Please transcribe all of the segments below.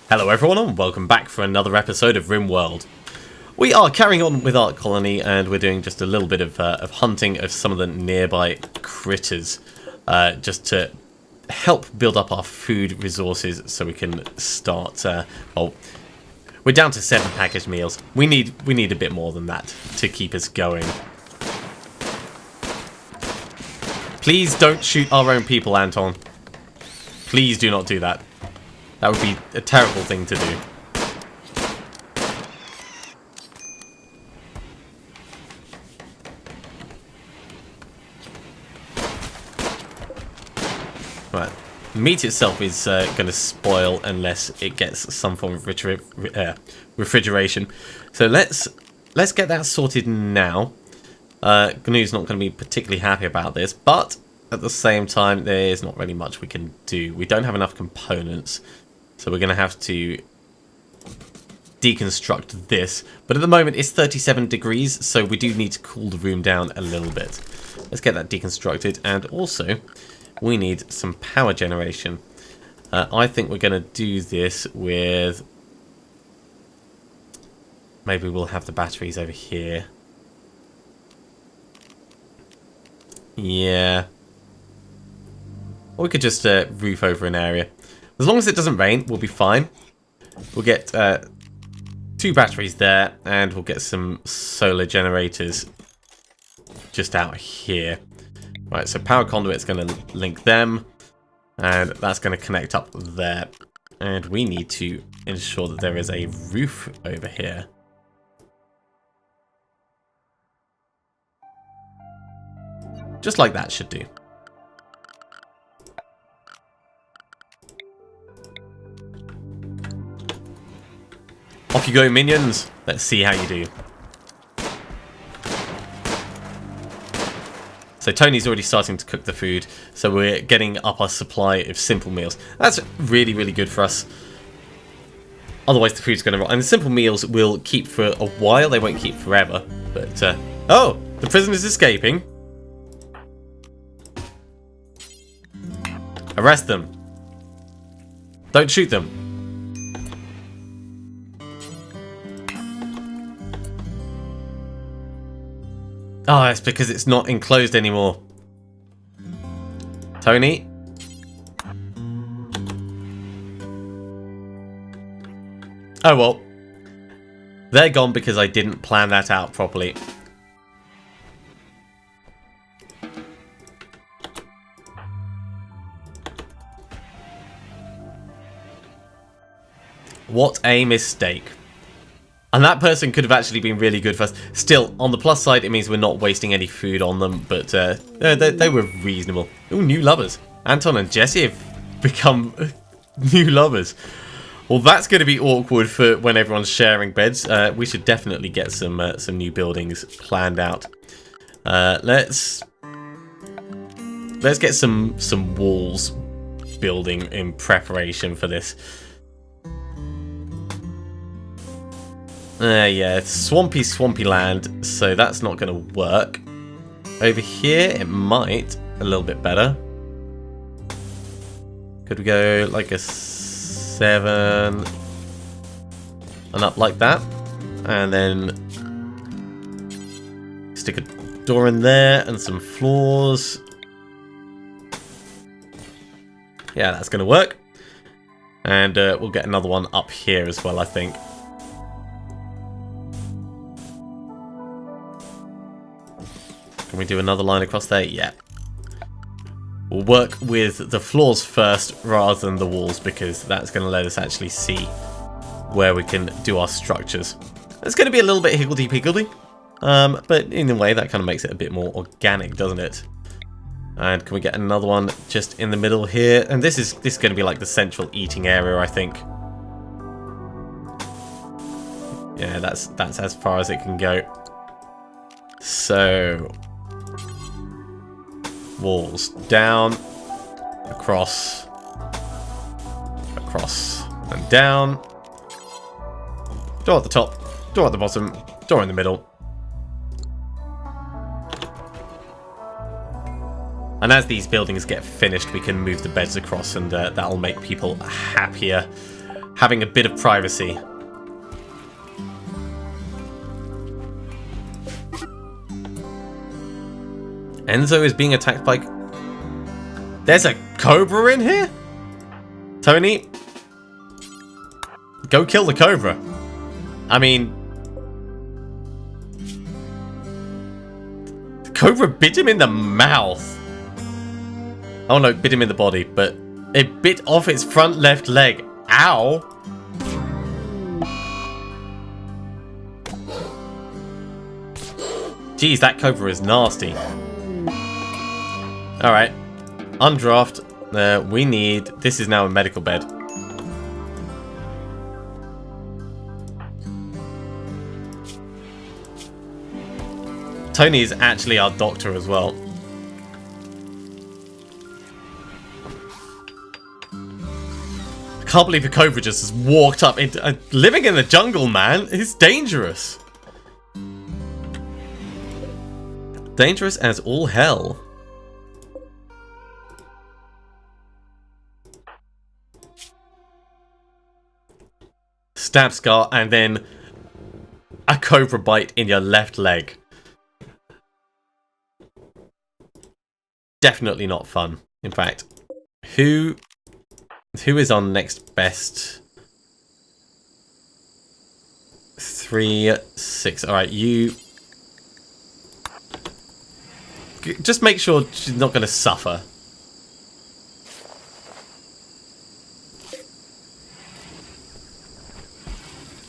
Hello everyone and welcome back for another episode of RimWorld. We are carrying on with our colony and we're doing just a little bit of hunting of some of the nearby critters just to help build up our food resources so we can start, well, we're down to 7 packaged meals. We need a bit more than that to keep us going. Please don't shoot our own people, Anton. Please do not do that. That would be a terrible thing to do. Right. Meat itself is going to spoil unless it gets some form of refrigeration. So let's get that sorted now. GNU's not going to be particularly happy about this, but at the same time, there's not really much we can do. We don't have enough components. So we're going to have to deconstruct this. But at the moment, it's 37 degrees, so we do need to cool the room down a little bit. Let's get that deconstructed. And also, we need some power generation. I think we're going to do this with... Maybe we'll have the batteries over here. Yeah. Or we could just roof over an area. As long as it doesn't rain, we'll be fine. We'll get 2 batteries there, and we'll get some solar generators just out here. Right, so power conduit's going to link them, and that's going to connect up there. And we need to ensure that there is a roof over here. Just like that should do. Off you go, minions. Let's see how you do. So Tony's already starting to cook the food, so we're getting up our supply of simple meals. That's really, really good for us. Otherwise the food's going to rot. And the simple meals will keep for a while. They won't keep forever. But, oh! The prisoner's escaping. Arrest them. Don't shoot them. Oh, it's because it's not enclosed anymore. Tony? Oh well. They're gone because I didn't plan that out properly. What a mistake. And that person could have actually been really good for us. Still, on the plus side, it means we're not wasting any food on them, but they were reasonable. Ooh, new lovers. Anton and Jesse have become new lovers. Well, that's going to be awkward for when everyone's sharing beds. We should definitely get some new buildings planned out. Let's get some walls building in preparation for this. Yeah, it's swampy land, so that's not going to work. Over here, it might a little bit better. Could we go like a 7 and up like that? And then stick a door in there and some floors. Yeah, that's going to work. And we'll get another one up here as well, I think. Can we do another line across there? Yeah. We'll work with the floors first rather than the walls because that's going to let us actually see where we can do our structures. It's going to be a little bit higgledy-piggledy, but in a way that kind of makes it a bit more organic, doesn't it? And can we get another one just in the middle here? And this is going to be like the central eating area, I think. Yeah, that's as far as it can go. So... walls down, across, and down. Door at the top, door at the bottom, door in the middle. And as these buildings get finished, we can move the beds across, and that'll make people happier. having a bit of privacy. Enzo is being attacked by... There's a cobra in here? Tony? Go kill the cobra. I mean... The cobra bit him in the mouth. Oh no, bit him in the body, but it bit off its front left leg. Ow! Jeez, that cobra is nasty. Alright. Undraft. We need... This is now a medical bed. Tony is actually our doctor as well. I can't believe a cobra just has walked up into... living in the jungle, man! It's dangerous! Dangerous as all hell. Stab scar and then a cobra bite in your left leg. Definitely not fun. In fact, who is on next best? 3, 6. All right, you just make sure she's not going to suffer.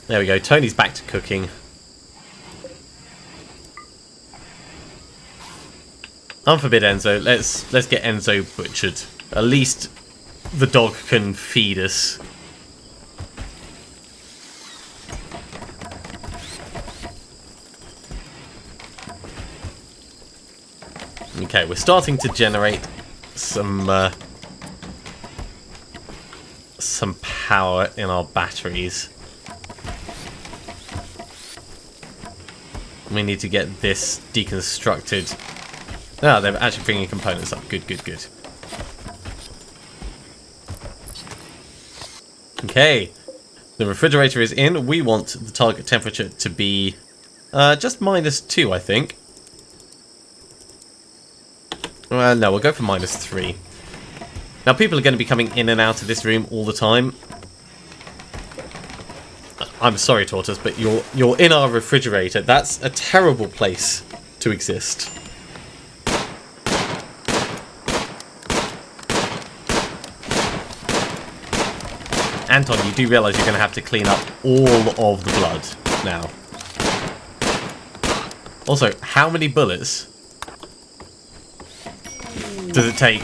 There we go. Tony's back to cooking. Unforbid Enzo. Let's get Enzo butchered. At least the dog can feed us. Okay, we're starting to generate some power in our batteries. We need to get this deconstructed. Ah, they're actually bringing components up. Good, good, good. Okay. The refrigerator is in. We want the target temperature to be just -2, I think. No, we'll go for -3. Now, people are going to be coming in and out of this room all the time. I'm sorry, Tortoise, but you're in our refrigerator. That's a terrible place to exist. Anton, you do realise you're going to have to clean up all of the blood now. Also, how many bullets does it take?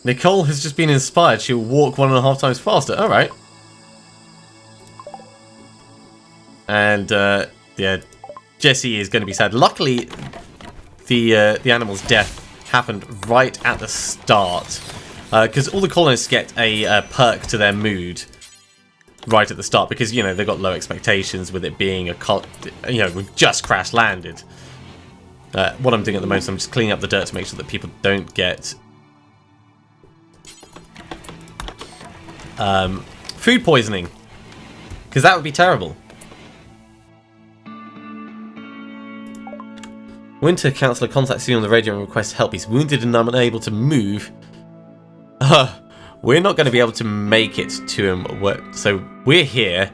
Nicole has just been inspired. She'll walk 1.5 times faster. All right. And yeah, Jesse is going to be sad. Luckily, the animal's death happened right at the start, because all the colonists get a perk to their mood right at the start, because you know they've got low expectations with it being we've just crash landed. What I'm doing at the moment is I'm just cleaning up the dirt to make sure that people don't get food poisoning, because that would be terrible. Winter Councillor contacts you on the radio and requests help. He's wounded and unable to move. We're not going to be able to make it to him. So we're here.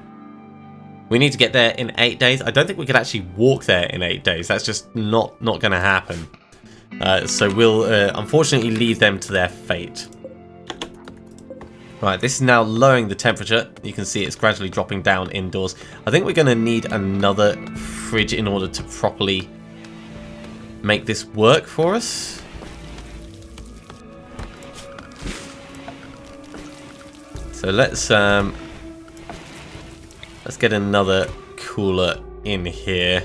We need to get there in 8 days. I don't think we could actually walk there in 8 days. That's just not going to happen. So we'll unfortunately leave them to their fate. Right, this is now lowering the temperature. You can see it's gradually dropping down indoors. I think we're going to need another fridge in order to properly make this work for us. So let's get another cooler in here.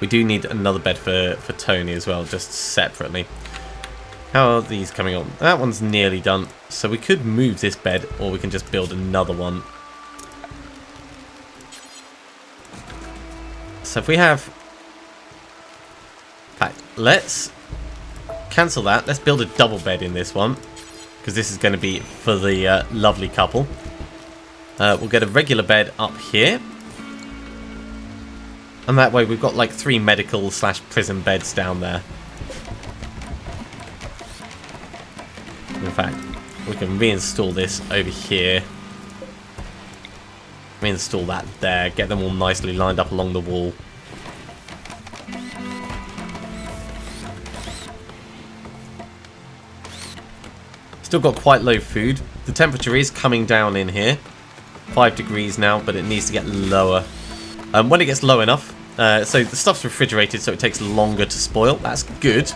We do need another bed for Tony as well, just separately. How are these coming on? That one's nearly done. So we could move this bed, or we can just build another one. So if we have... In fact, let's cancel that. Let's build a double bed in this one, because this is going to be for the lovely couple. We'll get a regular bed up here. And that way we've got like 3 medical / prison beds down there. In fact, we can reinstall this over here. Reinstall that there. Get them all nicely lined up along the wall. Still got quite low food. The temperature is coming down in here. 5 degrees now, but it needs to get lower. When it gets low enough, so the stuff's refrigerated, so it takes longer to spoil. That's good.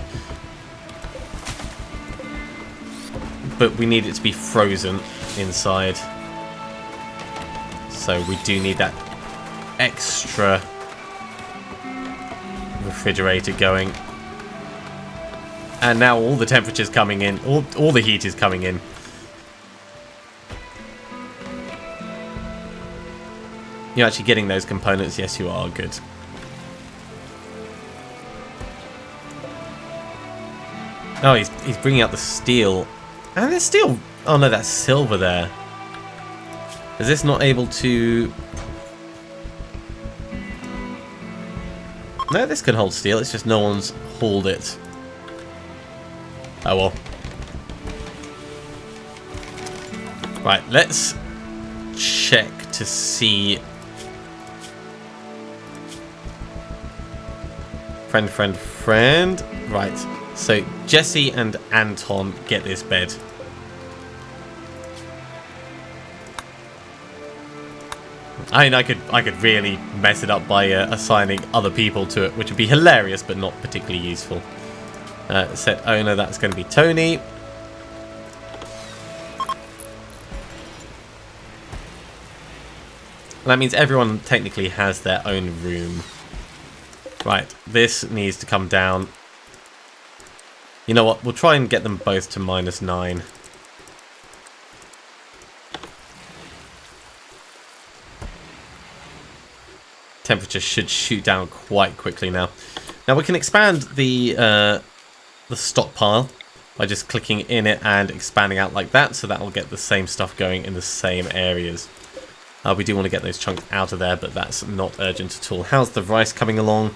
But we need it to be frozen inside. So we do need that extra refrigerator going. And now all the temperature's coming in. All the heat is coming in. You're actually getting those components. Yes, you are. Good. Oh, he's bringing out the steel. And there's steel. Oh no, that's silver there. Is this not able to... No, this can hold steel. It's just no one's hauled it. Oh well. Right, let's check to see... Friend. Right, so Jesse and Anton get this bed. I mean, I could really mess it up by assigning other people to it, which would be hilarious, but not particularly useful. Set owner, that's going to be Tony. That means everyone technically has their own room. Right, this needs to come down. You know what? We'll try and get them both to -9. Temperature should shoot down quite quickly now. Now we can expand the stockpile by just clicking in it and expanding out like that, so that will get the same stuff going in the same areas. We do want to get those chunks out of there, but that's not urgent at all. How's the rice coming along?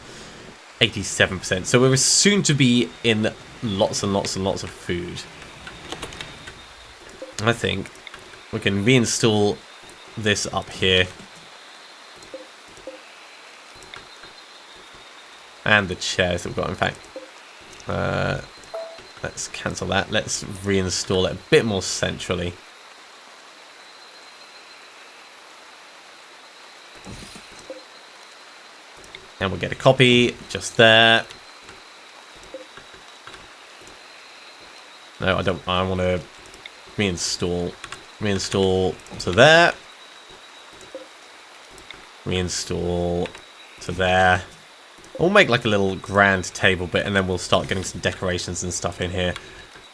87%. So we're soon to be in lots and lots and lots of food. I think we can reinstall this up here. And the chairs that we've got, in fact. Let's cancel that. Let's reinstall it a bit more centrally. And we'll get a copy just there. No, I don't. I want to reinstall to there. Reinstall to there. We'll make like a little grand table bit, and then we'll start getting some decorations and stuff in here.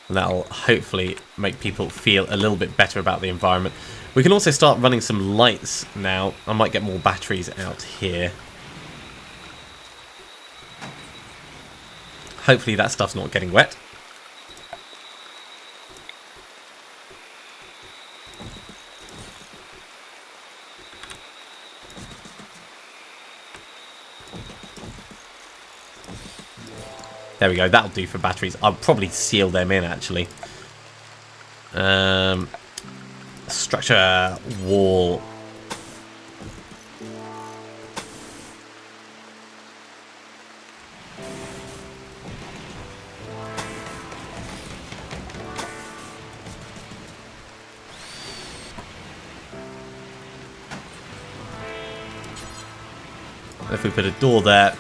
And that'll hopefully make people feel a little bit better about the environment. We can also start running some lights now. I might get more batteries out here. Hopefully that stuff's not getting wet. There we go, that'll do for batteries. I'll probably seal them in, actually. Structure, wall. If we put a door there,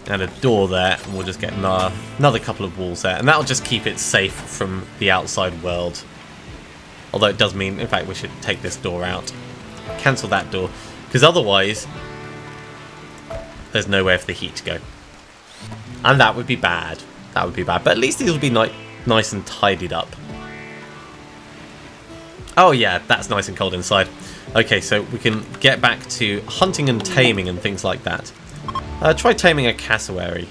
and a door there, and we'll just get another couple of walls there, and that'll just keep it safe from the outside world. Although it does mean, in fact, we should take this door out, cancel that door, because otherwise there's nowhere for the heat to go, and that would be bad. That would be bad. But at least these will be nice and tidied up. Oh yeah, that's nice and cold inside. Okay, so we can get back to hunting and taming and things like that. Try taming a cassowary.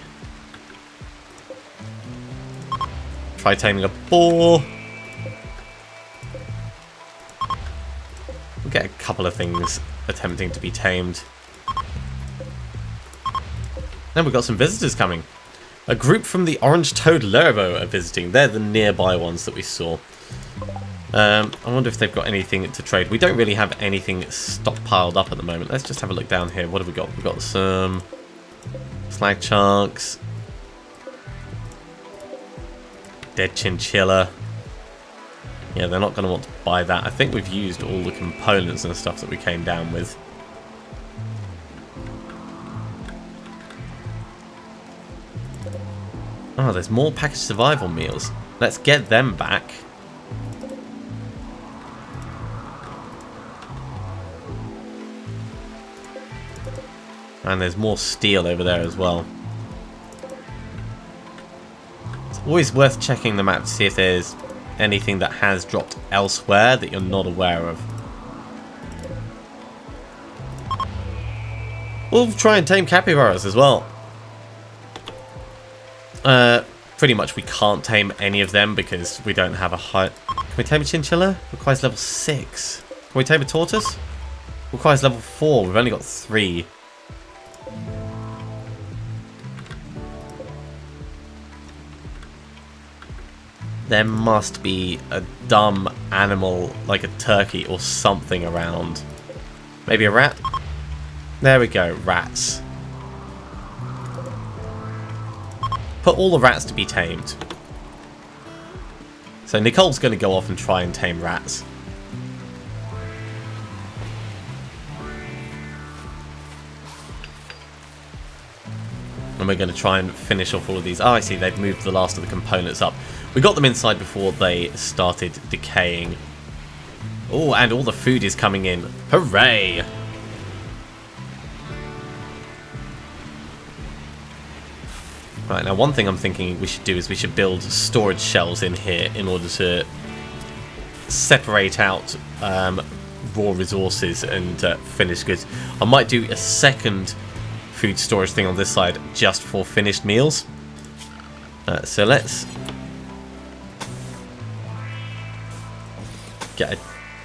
Try taming a boar. We'll get a couple of things attempting to be tamed. And we've got some visitors coming. A group from the Orange Toad Lervo are visiting. They're the nearby ones that we saw. I wonder if they've got anything to trade. We don't really have anything stockpiled up at the moment. Let's just have a look down here. What have we got? We've got some slag chunks. Dead chinchilla. Yeah, they're not going to want to buy that. I think we've used all the components and stuff that we came down with. Oh, there's more packaged survival meals. Let's get them back. And there's more steel over there as well. It's always worth checking the map to see if there's anything that has dropped elsewhere that you're not aware of. We'll try and tame capybaras as well. Pretty much we can't tame any of them because we don't have a high... Can we tame a chinchilla? Requires level 6. Can we tame a tortoise? Requires level 4. We've only got 3. There must be a dumb animal like a turkey or something around. Maybe a rat? There we go, rats. Put all the rats to be tamed. So Nicole's going to go off and try and tame rats. And we're going to try and finish off all of these. Oh, I see, they've moved the last of the components up. We got them inside before they started decaying. Oh, and all the food is coming in. Hooray! Right, now one thing I'm thinking we should do is we should build storage shelves in here in order to separate out raw resources and finished goods. I might do a second food storage thing on this side just for finished meals. So let's get a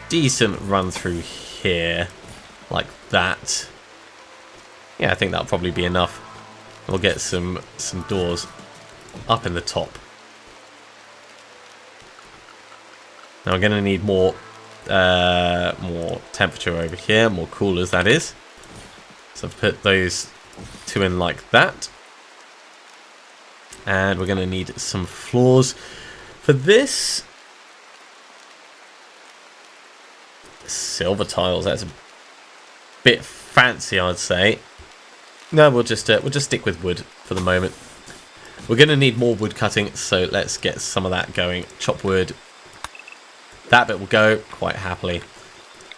decent run through here like that. Yeah, I think that'll probably be enough. We'll get some doors up in the top. Now we're going to need more temperature over here, more coolers that is. So I've put those 2 in like that. And we're going to need some floors for this. Silver tiles, that's a bit fancy, I'd say. No, we'll just stick with wood for the moment. We're going to need more wood cutting, so let's get some of that going. Chop wood. That bit will go quite happily,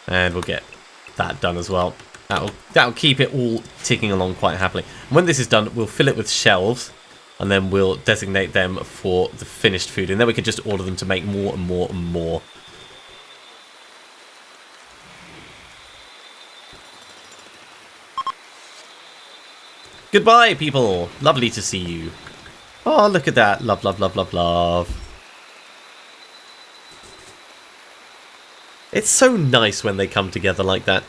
and we'll get that done as well. That'll keep it all ticking along quite happily. And when this is done, we'll fill it with shelves, and then we'll designate them for the finished food, and then we can just order them to make more and more and more. Goodbye, people! Lovely to see you. Oh, look at that. Love, love, love, love, love. It's so nice when they come together like that.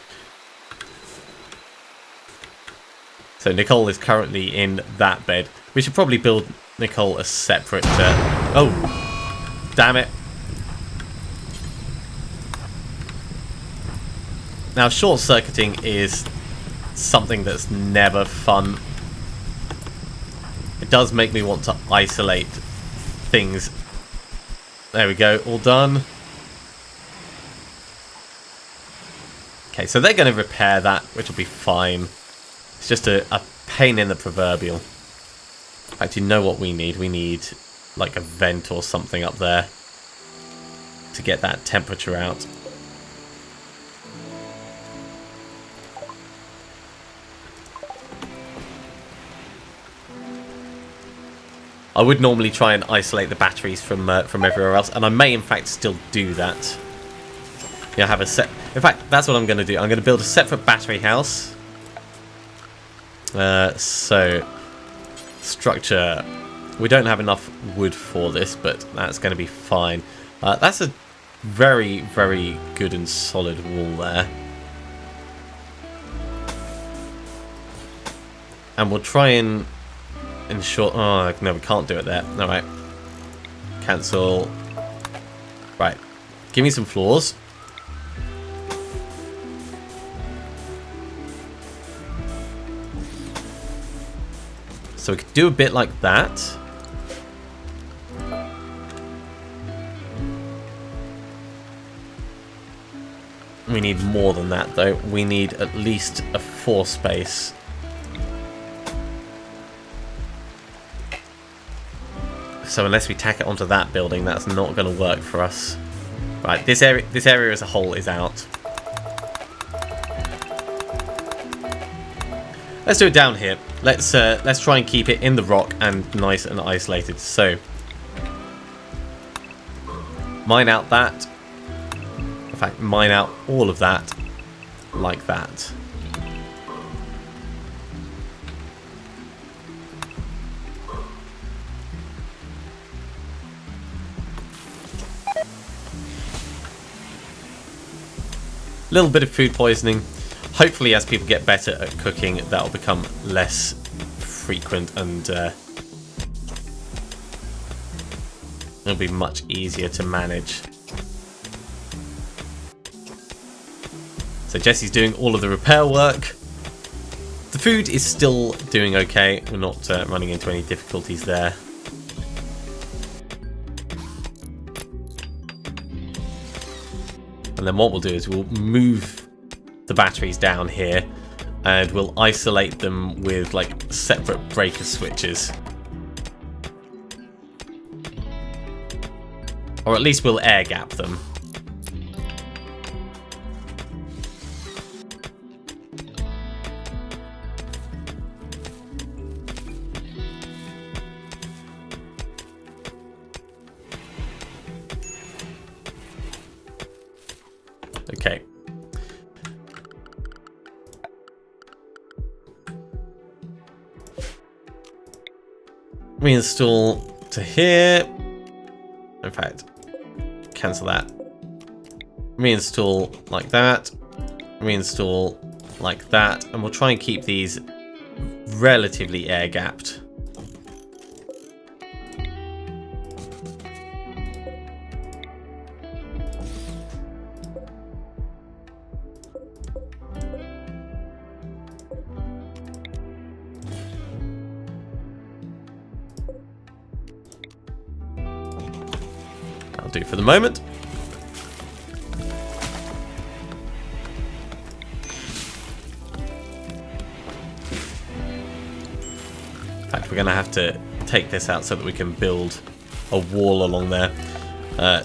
So Nicole is currently in that bed. We should probably build Nicole a separate... Oh! Damn it. Now, short-circuiting is something that's never fun. It does make me want to isolate things. There we go, all done. Okay, so they're going to repair that, which will be fine. It's just a pain in the proverbial. In fact, you know what we need? We need like a vent or something up there to get that temperature out. I would normally try and isolate the batteries from everywhere else, and I may in fact still do that. Yeah, have a set. In fact, that's what I'm going to do. I'm going to build a separate battery house, So, structure. We don't have enough wood for this, but that's going to be fine. That's a very, very good and solid wall there. And we'll try and ensure... Oh, no, we can't do it there. Alright. Cancel. Right. Give me some floors. So we could do a bit like that. We need more than that, though. We need at least a 4 space. So unless we tack it onto that building, that's not going to work for us. Right, this area as a whole is out. Let's do it down here. Let's try and keep it in the rock and nice and isolated. So mine out that. In fact, mine out all of that like that. Little bit of food poisoning. Hopefully, as people get better at cooking, that'll become less frequent and it'll be much easier to manage. So Jesse's doing all of the repair work. The food is still doing okay. We're not running into any difficulties there. And then what we'll do is we'll move the batteries down here and we'll isolate them with like separate breaker switches. Or at least we'll air gap them. Okay. Reinstall to here. In fact, cancel that. Reinstall like that. Reinstall like that. And we'll try and keep these relatively air-gapped. Do for the moment. In fact, we're going to have to take this out so that we can build a wall along there.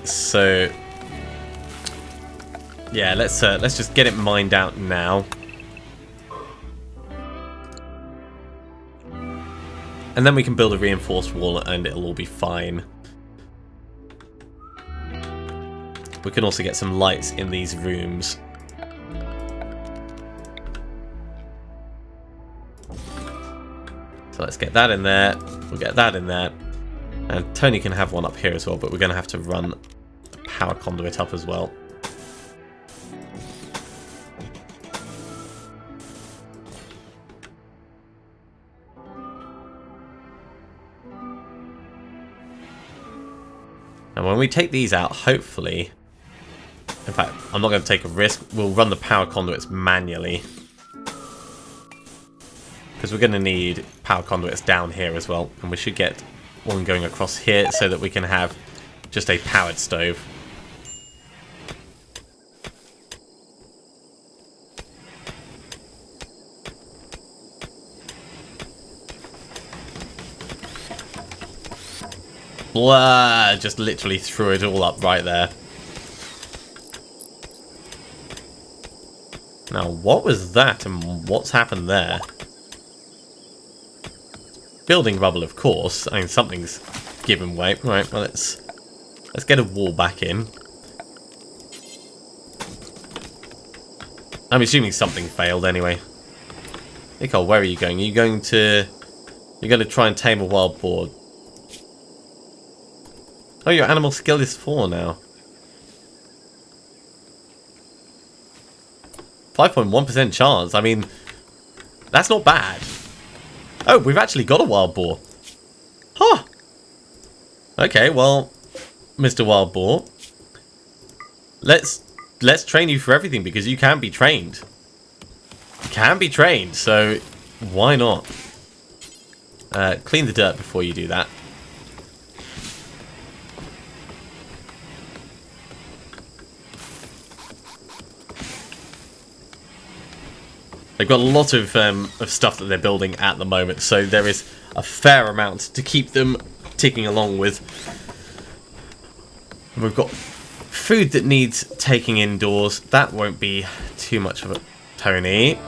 So yeah, let's just get it mined out now. And then we can build a reinforced wall and it'll all be fine. We can also get some lights in these rooms. So let's get that in there. We'll get that in there. And Tony can have one up here as well, but we're going to have to run a power conduit up as well. And when we take these out, hopefully... In fact, I'm not going to take a risk. We'll run the power conduits manually. Because we're going to need power conduits down here as well. And we should get one going across here so that we can have just a powered stove. Blah! Just literally threw it all up right there. Now, what was that and what's happened there? Building rubble, of course. I mean, something's given way. Right, well, let's get a wall back in. I'm assuming something failed anyway. Nicole, where are you going? You're going to try and tame a wild boar. Oh, your animal skill is 4 now. 5.1% chance. I mean, that's not bad. Oh, we've actually got a wild boar. Huh. Okay, well, Mr. Wild Boar, let's train you for everything because you can be trained. You can be trained, so why not? Clean the dirt before you do that. They've got a lot of stuff that they're building at the moment, so there is a fair amount to keep them ticking along with. And we've got food that needs taking indoors. That won't be too much of a... Tony,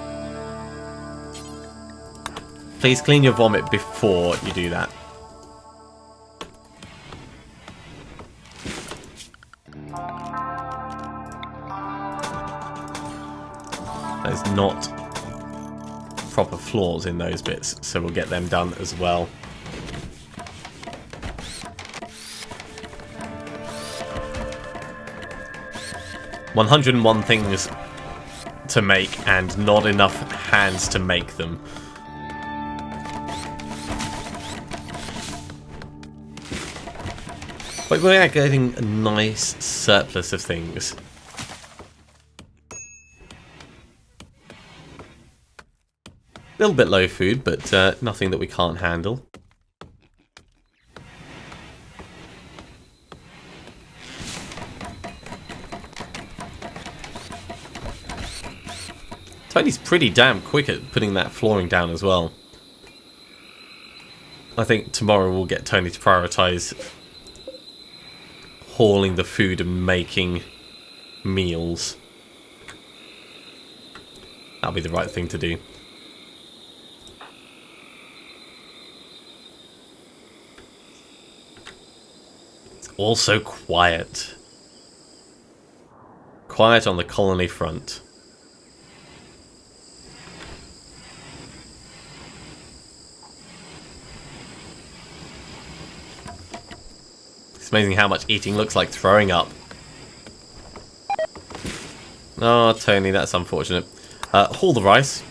please clean your vomit before you do that. There's not proper floors in those bits, so we'll get them done as well. $101 things to make and not enough hands to make them. But we are getting a nice surplus of things. A little bit low food, but nothing that we can't handle. Tony's pretty damn quick at putting that flooring down as well. I think tomorrow we'll get Tony to prioritise hauling the food and making meals. That'll be the right thing to do. It's also quiet. Quiet on the colony front. It's amazing how much eating looks like throwing up. Oh, Tony, that's unfortunate. Haul the rice.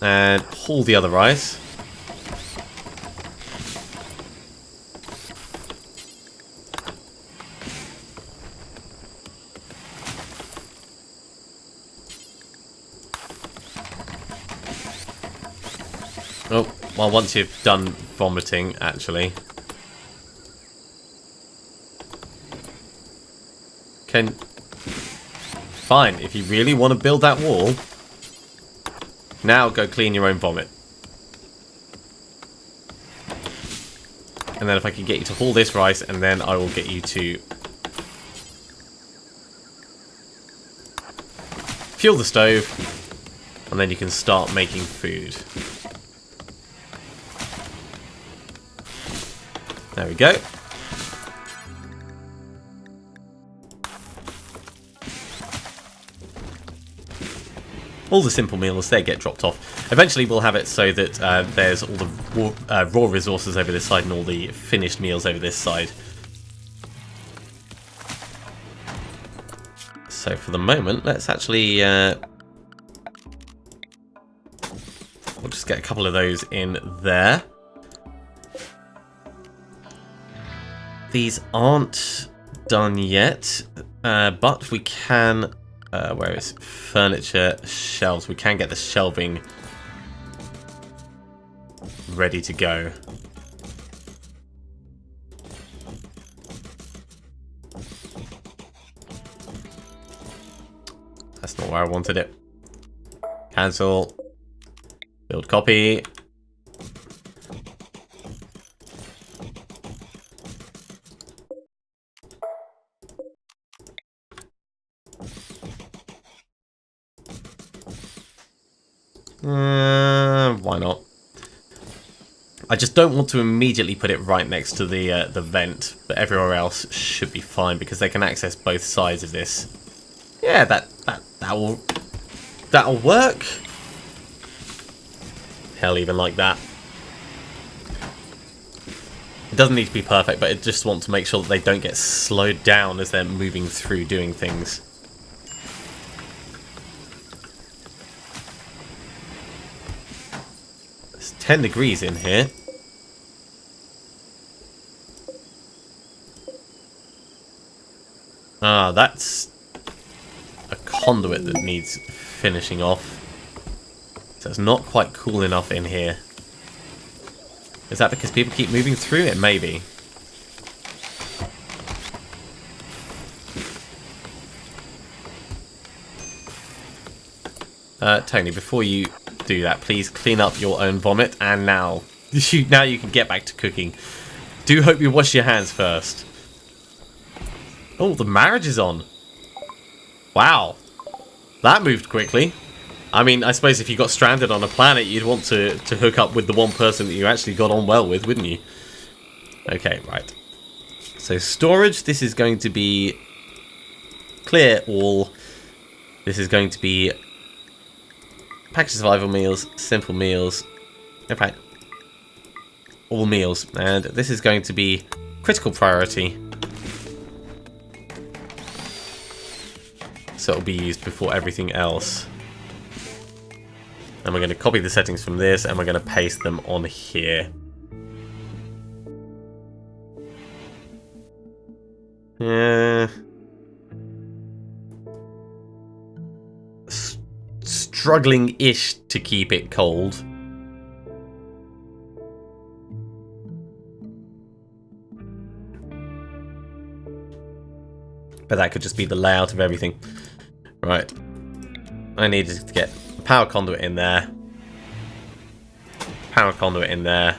And haul the other rice. Oh, well, once you've done vomiting, actually. Fine, if you really want to build that wall, now go clean your own vomit. And then if I can get you to haul this rice, and then I will get you to fuel the stove, and then you can start making food. There we go. All the simple meals, they get dropped off. Eventually we'll have it so that there's all the raw resources over this side and all the finished meals over this side. So for the moment, let's actually... we'll just get a couple of those in there. These aren't done yet, but we can... where is furniture, shelves? We can get the shelving ready to go. That's not where I wanted it. Cancel. Build copy. Why not? I just don't want to immediately put it right next to the vent, but everywhere else should be fine because they can access both sides of this. Yeah, that will that'll work. Hell, even like that. It doesn't need to be perfect, but it just wants to make sure that they don't get slowed down as they're moving through doing things. It's 10 degrees in here. Ah, that's a conduit that needs finishing off. So it's not quite cool enough in here. Is that because people keep moving through it? Maybe. Tony, before you do that, please clean up your own vomit. And now you can get back to cooking. Do hope you wash your hands first. Oh, the marriage is on. Wow. That moved quickly. I mean, I suppose if you got stranded on a planet, you'd want to hook up with the one person that you actually got on well with, wouldn't you? Okay, right. So storage, this is going to be clear all. This is going to be packaged survival meals, simple meals. In fact, all meals. And this is going to be critical priority. So it'll be used before everything else. And we're going to copy the settings from this, and we're going to paste them on here. Struggling-ish to keep it cold. But that could just be the layout of everything. Right. I needed to get power conduit in there. Power conduit in there.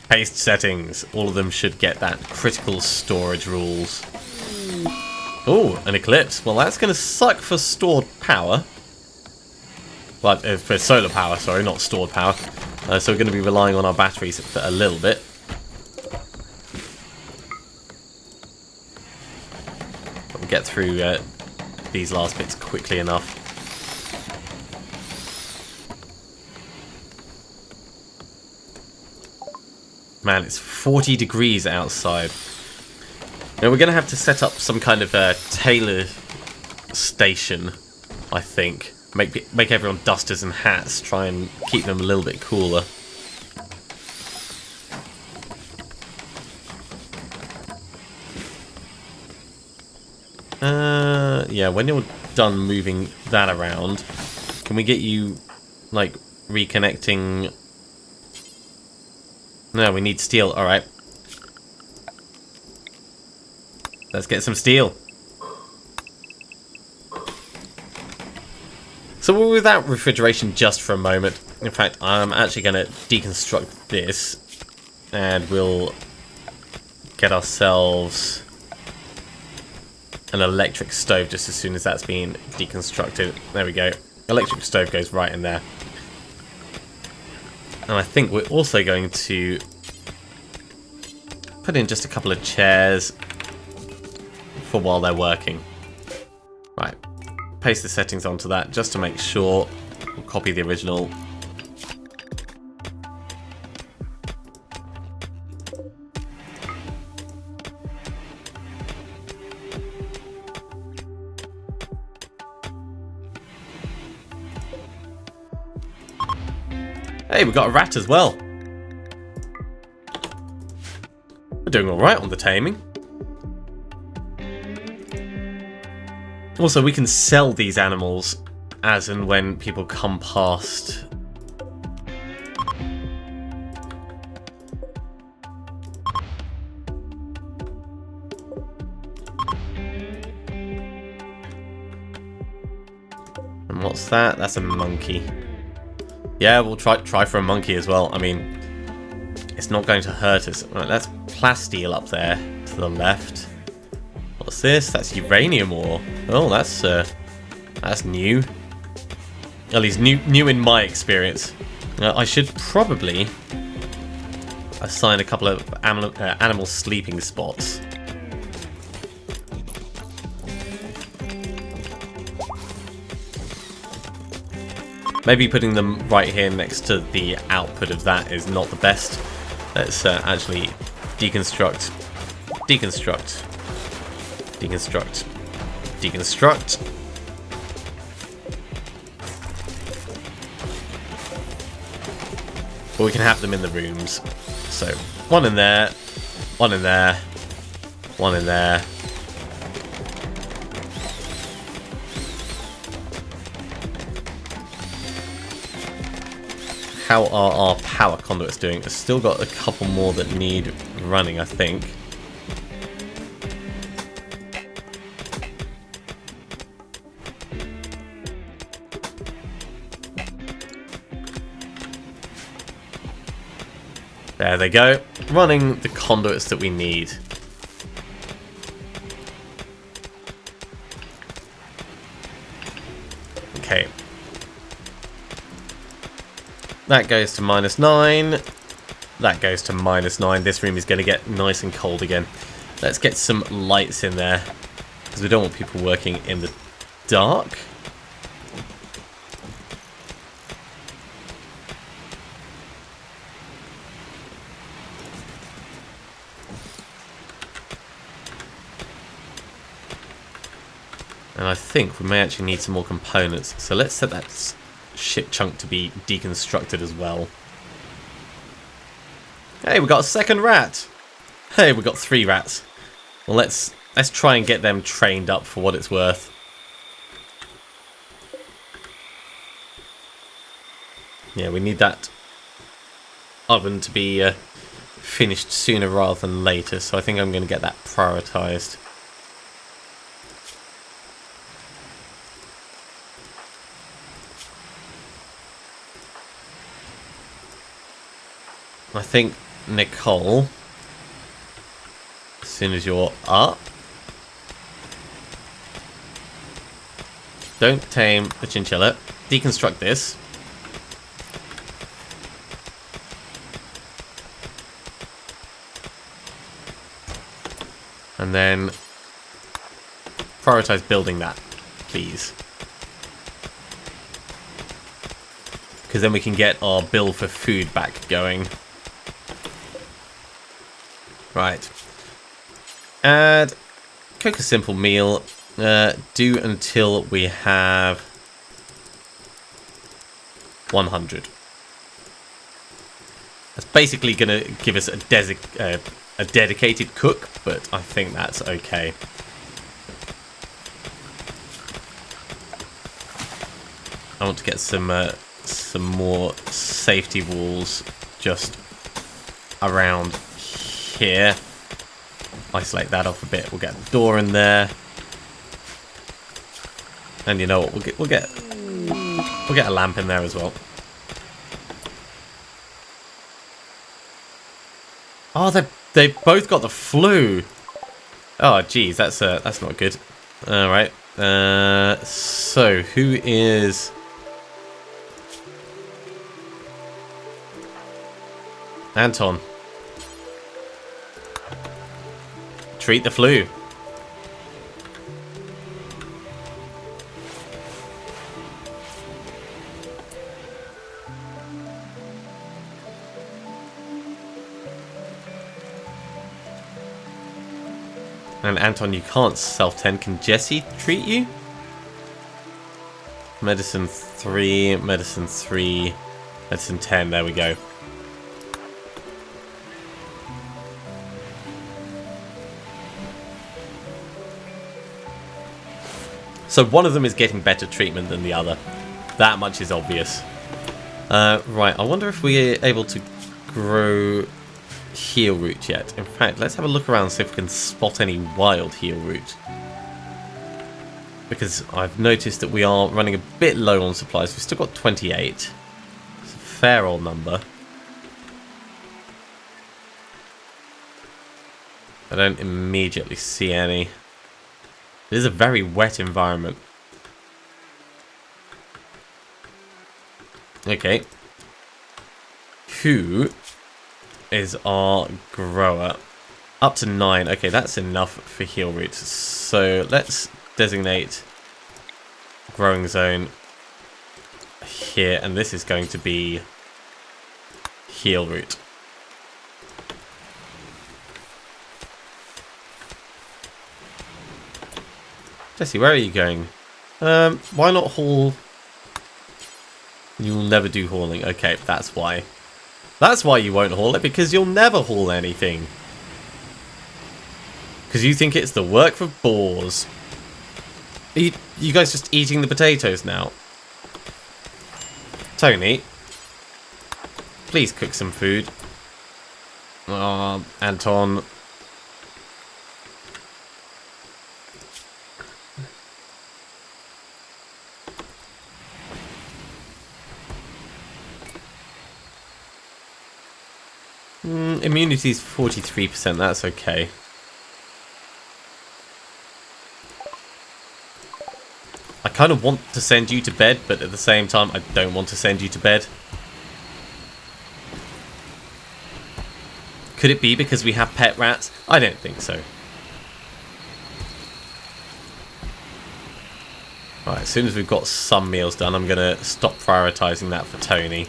Paste settings. All of them should get that critical storage rules. Oh, an eclipse. Well, that's going to suck for stored power. Well, for solar power, sorry, not stored power. So we're going to be relying on our batteries for a little bit. We'll get through these last bits quickly enough. Man, it's 40 degrees outside. Now we're going to have to set up some kind of a tailor station, I think. Make everyone dusters and hats, try and keep them a little bit cooler. Yeah, when you're done moving that around, can we get you, like, reconnecting? No, we need steel, alright. Let's get some steel. So we're without refrigeration just for a moment. In fact, I'm actually going to deconstruct this. And we'll get ourselves an electric stove just as soon as that's been deconstructed. There we go. Electric stove goes right in there. And I think we're also going to put in just a couple of chairs for while they're working. Right. Paste the settings onto that just to make sure. We'll copy the original. Hey, we got a rat as well. We're doing alright on the taming. Also, we can sell these animals as and when people come past. And what's that? That's a monkey. Yeah, we'll try for a monkey as well. I mean, it's not going to hurt us. Right, that's plasteel up there to the left. What's this? That's uranium ore. Oh, that's new. At least new in my experience. I should probably assign a couple of animal sleeping spots. Maybe putting them right here next to the output of that is not the best. Let's actually deconstruct, deconstruct, deconstruct, deconstruct. But we can have them in the rooms. So, one in there, one in there, one in there. How are our power conduits doing? We've still got a couple more that need running, I think. There they go. Running the conduits that we need. Okay. That goes to -9. That goes to -9. This room is going to get nice and cold again. Let's get some lights in there, because we don't want people working in the dark. And I think we may actually need some more components. So let's set that ship chunk to be deconstructed as well. Hey, we got a second rat. Hey, we got 3 rats. Well, let's try and get them trained up for what it's worth. Yeah, we need that oven to be finished sooner rather than later, so I think I'm going to get that prioritized. I think, Nicole, as soon as you're up, don't tame the chinchilla, deconstruct this. And then prioritize building that, please. Because then we can get our bill for food back going. Right. Add, cook a simple meal. Do until we have 100. That's basically going to give us a dedicated cook, but I think that's okay. I want to get some more safety walls just around here. Isolate that off a bit. We'll get a door in there, and you know what? We'll get a lamp in there as well. Oh, they've both got the flu. Oh, geez, that's not good. All right. So who is? Anton. Treat the flu. And Anton, you can't self-tend. Can Jesse treat you? Medicine 3, medicine 3, medicine 10. There we go. So one of them is getting better treatment than the other. That much is obvious. Right, I wonder if we're able to grow heal root yet. In fact, let's have a look around and see if we can spot any wild heal root. Because I've noticed that we are running a bit low on supplies. We've still got 28. It's a fair old number. I don't immediately see any. It is a very wet environment. 2 is our grower. Up to 9. Okay, that's enough for heal root. So let's designate growing zone here, and this is going to be heal root. Jesse, where are you going? Why not haul? You'll never do hauling. Okay, that's why. That's why you won't haul it, because you'll never haul anything. Because you think it's the work for boars. Are you guys just eating the potatoes now? Tony, please cook some food. Anton. Immunity's 43%, that's okay. I kind of want to send you to bed, but at the same time, I don't want to send you to bed. Could it be because we have pet rats? I don't think so. Right, as soon as we've got some meals done, I'm going to stop prioritising that for Tony.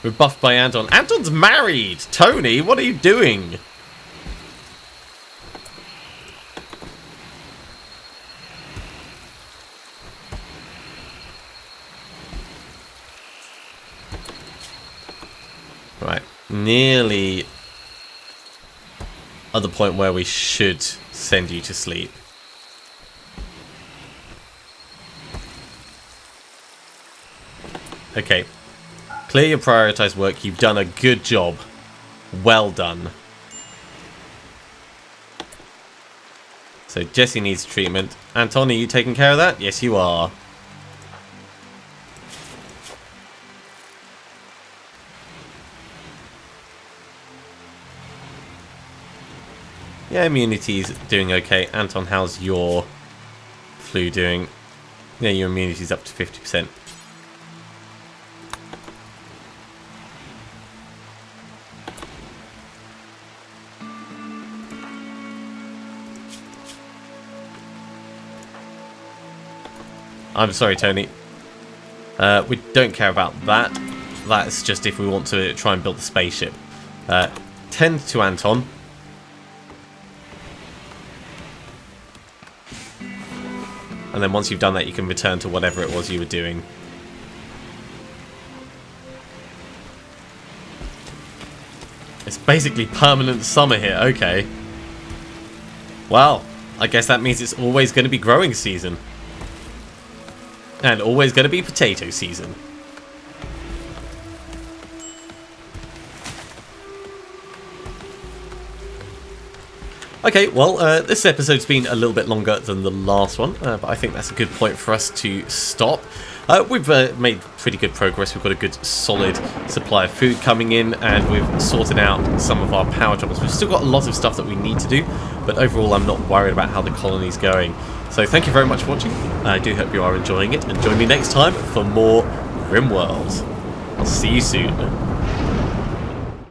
We're buffed by Anton. Anton's married! Tony, what are you doing? Right, nearly at the point where we should send you to sleep. Okay. Clear your prioritized work. You've done a good job. Well done. So Jesse needs treatment. Anton, are you taking care of that? Yes, you are. Yeah, immunity's doing okay. Anton, how's your flu doing? Yeah, your immunity's up to 50%. I'm sorry, Tony. We don't care about that. That's just if we want to try and build the spaceship. Tend to Anton. And then once you've done that, you can return to whatever it was you were doing. It's basically permanent summer here. Okay. Well, I guess that means it's always going to be growing season. And always going to be potato season. Okay, well, this episode's been a little bit longer than the last one, but I think that's a good point for us to stop. We've made pretty good progress. We've got a good solid supply of food coming in, and we've sorted out some of our power troubles. We've still got a lot of stuff that we need to do, but overall I'm not worried about how the colony's going. So thank you very much for watching. I do hope you are enjoying it, and join me next time for more RimWorld. I'll see you soon.